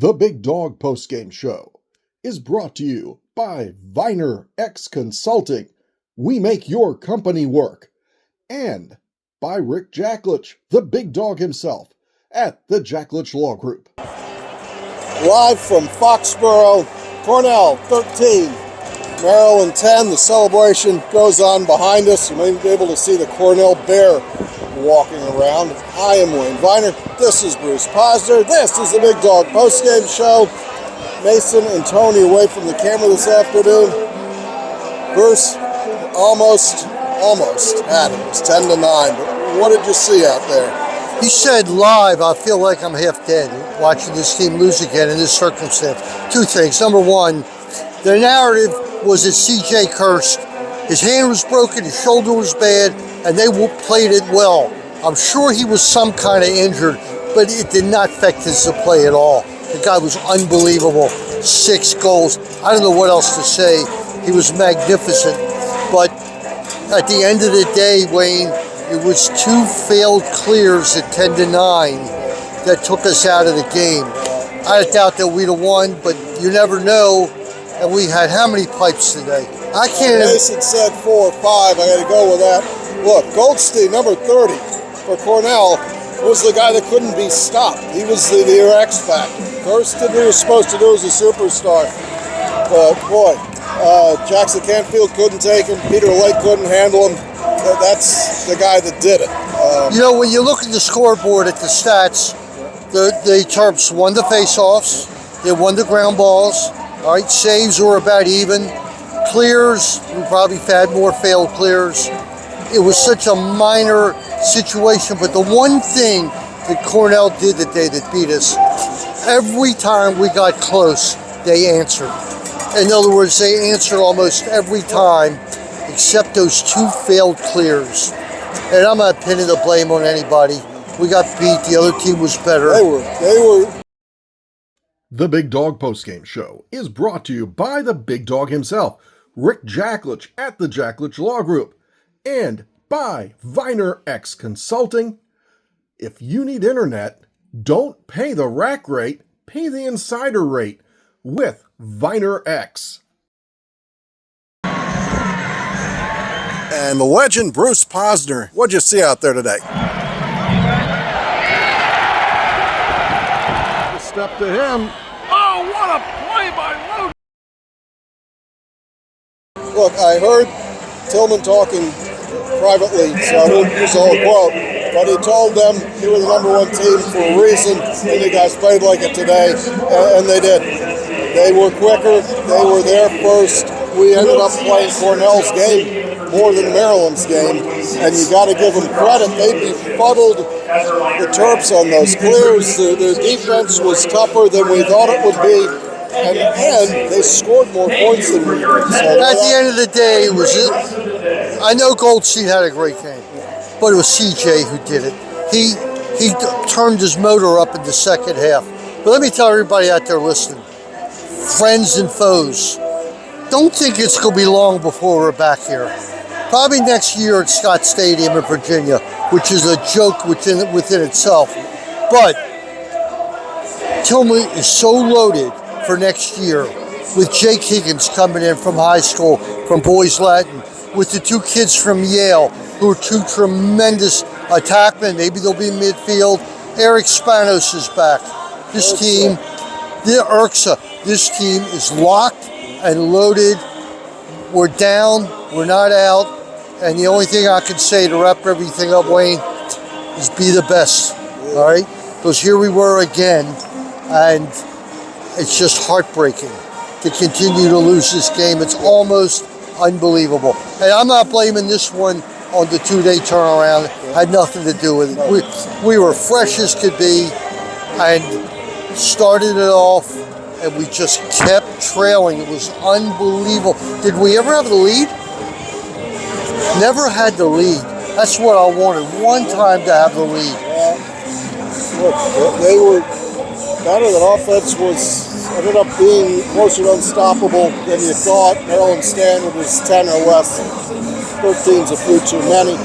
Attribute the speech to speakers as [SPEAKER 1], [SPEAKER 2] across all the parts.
[SPEAKER 1] The Big Dog Postgame Show is brought to you by Viener X Consulting. We make your company work. And by Rick Jacklich, the big dog himself, at the Jacklich Law Group.
[SPEAKER 2] Live from Foxboro, Cornell 13, Maryland 10. The celebration goes on behind us. You may be able to see the Cornell Bear walking around. I am Wayne Viener. This is Bruce Posner. This is the Big Dog Postgame Show. Mason and Tony away from the camera this afternoon. Bruce almost had it. It was 10-9. But what did you see out there?
[SPEAKER 3] He said live, I feel like I'm half dead watching this team lose again in this circumstance. Two things. Number one, the narrative was that CJ cursed. His hand was broken, his shoulder was bad, and they played it well. I'm sure he was some kind of injured, but it did not affect his play at all. The guy was unbelievable. 6 goals. I don't know what else to say. He was magnificent. But at the end of the day, Wayne, it was 2 failed clears at 10-9 that took us out of the game. I doubt that we'd have won, but you never know. And we had how many pipes today? I can't.
[SPEAKER 2] Mason said 4 or 5. I got to go with that. Look, Goldstein, number 30 for Cornell, was the guy that couldn't be stopped. He was the X factor. First thing he was supposed to do as a superstar. But boy, Jackson Canfield couldn't take him. Peter Lake couldn't handle him. That's the guy that did it.
[SPEAKER 3] When you look at the scoreboard at the stats, the Terps won the face-offs. They won the ground balls. All right, saves were about even. Clears, we probably had more failed clears. It was such a minor situation, but the one thing that Cornell did the day that beat us, every time we got close, they answered. In other words, they answered almost every time, except those 2 failed clears. And I'm not pinning the blame on anybody. We got beat. The other team was better.
[SPEAKER 2] They were.
[SPEAKER 1] The Big Dog Postgame Show is brought to you by the big dog himself, Rick Jacklich at the Jacklich Law Group, and by Viener X Consulting. If you need internet, don't pay the rack rate, pay the insider rate with Viener X.
[SPEAKER 2] And the legend, Bruce Posner. What'd you see out there today?
[SPEAKER 1] Step to him. Oh, what a play by Logan!
[SPEAKER 2] Look, I heard Tillman talking privately, so I won't use the whole quote, but he told them he was the #1 team for a reason, and you guys played like it today, and they did. They were quicker, they were there first. We ended up playing Cornell's game more than Maryland's game, and you got to give them credit. They befuddled the Terps on those clears. Their defense was tougher than we thought it would be, and they scored more points than we did. So
[SPEAKER 3] at the end of the day, I know Goldstein had a great game, but it was CJ who did it. He turned his motor up in the second half. But let me tell everybody out there listening, friends and foes, don't think it's going to be long before we're back here. Probably next year at Scott Stadium in Virginia, which is a joke within itself. But Tillman is so loaded for next year with Jake Higgins coming in from high school, from Boys Latin, with the 2 kids from Yale who are 2 tremendous attackmen. Maybe they'll be midfield. Eric Spanos is back. This team, this team is locked and loaded. We're down, we're not out, and the only thing I can say to wrap everything up, Wayne, is be the best, all right? Because here we were again, and it's just heartbreaking to continue to lose this game. It's almost unbelievable. And I'm not blaming this one on the 2-day turnaround. It had nothing to do with it. We were fresh as could be, and started it off, and we just kept trailing. It was unbelievable. Did we ever have the lead? Never had the lead. That's what I wanted. One time to have the lead.
[SPEAKER 2] Look, they were better. That offense ended up being closer to unstoppable than you thought. Maryland's standard was 10 or less. 13's a few too many.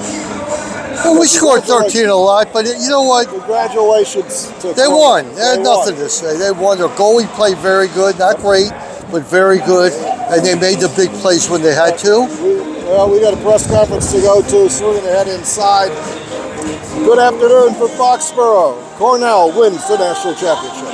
[SPEAKER 3] Well, we scored 13 a lot, but you know what?
[SPEAKER 2] Congratulations to
[SPEAKER 3] They
[SPEAKER 2] Cornell.
[SPEAKER 3] won. They had nothing to say. They won. Their goalie played very good. Not great, but very good. And they made the big plays when they had to.
[SPEAKER 2] We got a press conference to go to, so we're going to head inside. Good afternoon from Foxboro. Cornell wins the national championship.